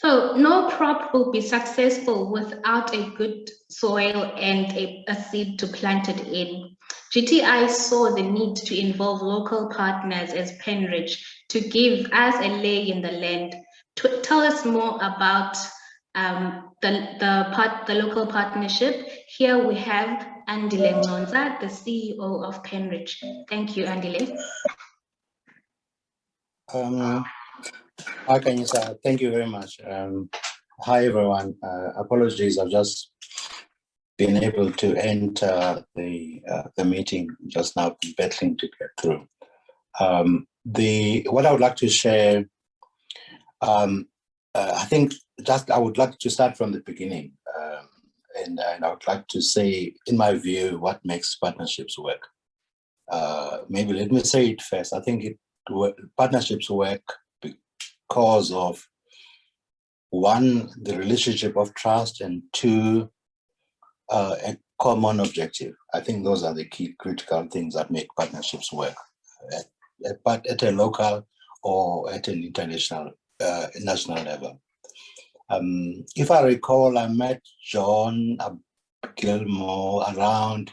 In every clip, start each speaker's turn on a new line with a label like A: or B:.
A: Oh, no crop will be successful without a good soil and a seed to plant it in. GTI saw the need to involve local partners as Penreach to give us a lay in the land. Tell us more about the local partnership. Here we have Andile Ncontsa, the CEO of Penreach. Thank you, Andile.
B: Hi, Kanyisa. Thank you very much. Hi, everyone. Apologies, I've just been able to enter the meeting just now, battling to get through. What I would like to share, I think I would like to start from the beginning, and I would like to say, in my view, what makes partnerships work. Maybe let me say it first. I think partnerships work because of, one, the relationship of trust, and two, a common objective. I think those are the key critical things that make partnerships work, at a local or at an international, national level. If I recall, I met John Gilmore around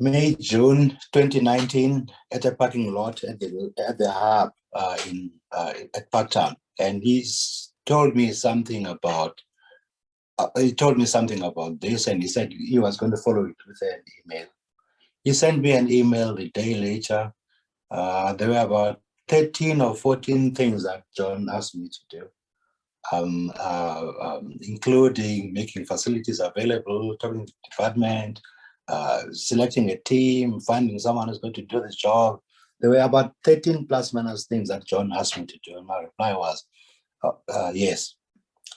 B: May, June 2019 at a parking lot at the hub at Parktown, and he told me something about this, and he said he was going to follow it with an email. He sent me an email a day later. There were about 13 or 14 things that John asked me to do, including making facilities available, talking to the department, selecting a team, finding someone who's going to do this job. There were about 13 plus minus things that John asked me to do, and my reply was, yes.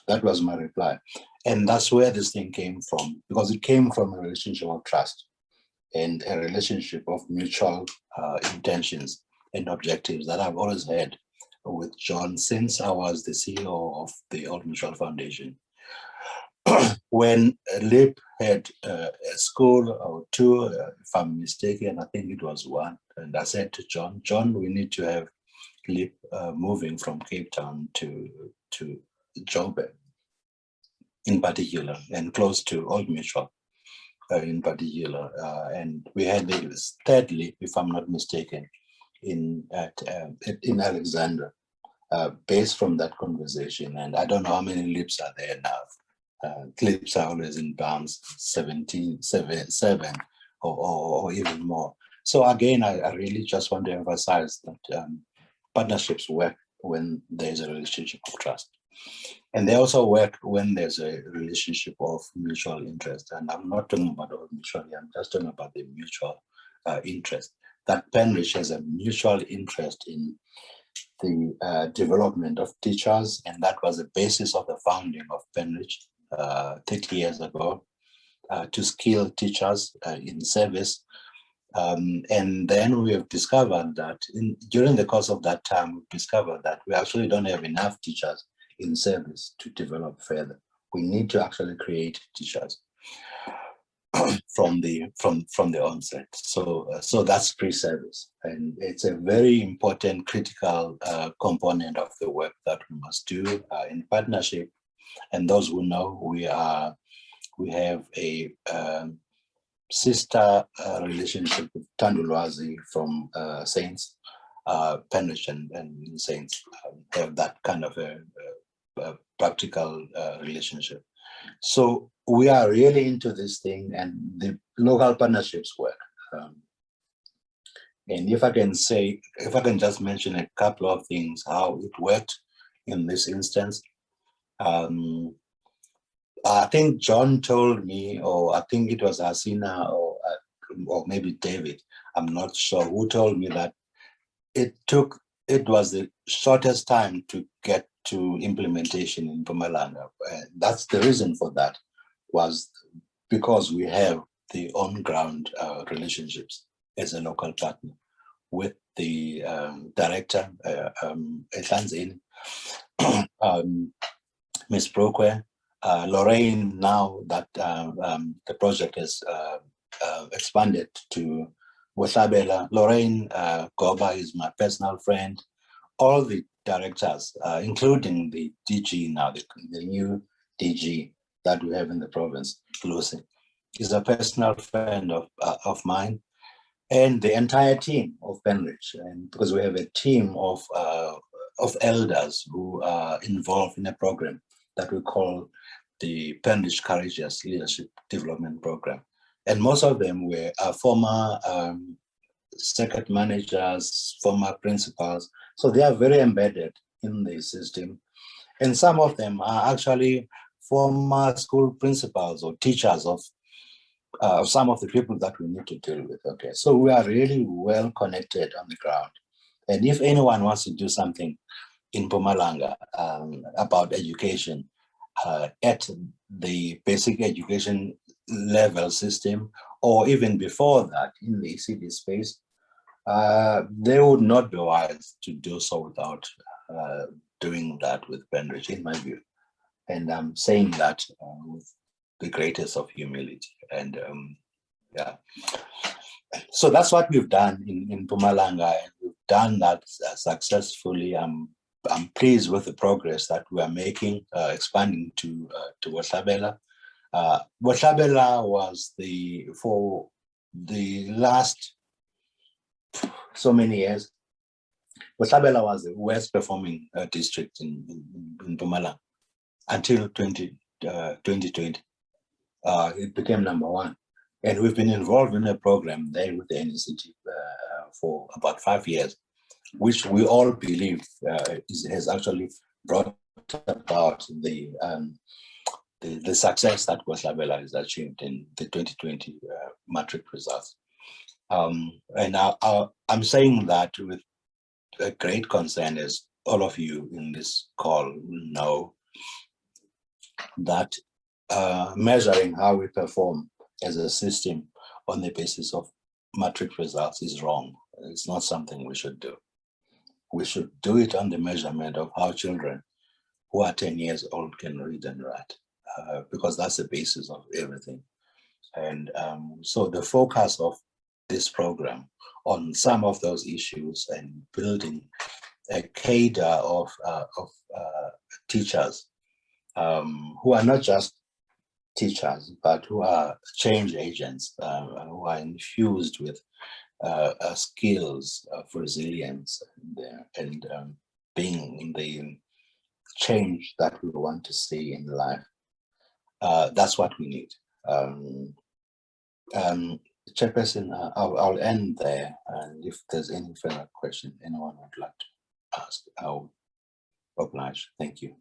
B: That was my reply. And that's where this thing came from, because it came from a relationship of trust and a relationship of mutual intentions and objectives that I've always had with John since I was the CEO of the Old Mutual Foundation. When LIP had a school or two, if I'm mistaken, I think it was one, and I said to John, we need to have LIP moving from Cape Town to Joburg in particular, and close to Old Mutual in particular. And we had this third LIP, if I'm not mistaken, in Alexandra, based from that conversation. And I don't know how many LIPs are there now. LIPs are always in bounds, 7 or even more. So again, I really just want to emphasize that partnerships work when there's a relationship of trust. And they also work when there's a relationship of mutual interest. And I'm not talking about all mutually, I'm just talking about the mutual interest. That Penreach has a mutual interest in the development of teachers, and that was the basis of the founding of Penreach 30 years ago, to skill teachers in service. And then we have discovered that during the course of that time, we discovered that we actually don't have enough teachers in service to develop further. We need to actually create teachers from the onset. So that's pre-service, and it's a very important, critical component of the work that we must do in partnership. And those who know, we have a sister relationship with Tandulwazi from Saints. Penreach and Saints have that kind of a practical relationship. So we are really into this thing, and the local partnerships work. And if I can just mention a couple of things, how it worked in this instance. I think John told me, or I think it was Asina or maybe David, I'm not sure, who told me that it was the shortest time to get to implementation in Mpumalanga. That's the reason for that, was because we have the on-ground relationships as a local partner with the director, Ehlanzeni, Ms. Brokwe, Lorraine, now that the project has expanded to Bohlabela. Lorraine Goba is my personal friend. All the directors, including the DG now, the new DG that we have in the province, Lucy, is a personal friend of mine, and the entire team of Penreach, and because we have a team of elders who are involved in a program that we call the Penreach Courageous Leadership Development Program. And most of them were former circuit managers, former principals. So they are very embedded in the system. And some of them are actually former school principals or teachers of some of the people that we need to deal with. Okay, so we are really well connected on the ground. And if anyone wants to do something in Mpumalanga about education at the basic education level system, or even before that in the ECD space, they would not be wise to do so without doing that with Penreach, in my view. And I'm saying that with the greatest of humility. And yeah, so that's what we've done in Mpumalanga, and we've done that successfully. I'm pleased with the progress that we are making, expanding to Bohlabela. Bohlabela was for the last so many years, Bohlabela was the worst performing district in Mpumalanga until 2020. It became number one. And we've been involved in a program there with the NCT for about 5 years, which we all believe has actually brought about the success that Bohlabela has achieved in the 2020 matric results. And I'm saying that with a great concern, as all of you in this call know, that measuring how we perform as a system on the basis of matric results is wrong. It's not something we should do. We should do it on the measurement of how children who are 10 years old can read and write, because that's the basis of everything. And so the focus of this program on some of those issues and building a cadre of teachers who are not just teachers, but who are change agents, who are infused with skills of resilience and being the change that we want to see in life. That's what we need. Chairperson, I'll end there, and if there's any further question anyone would like to ask, I'll oblige. Thank you.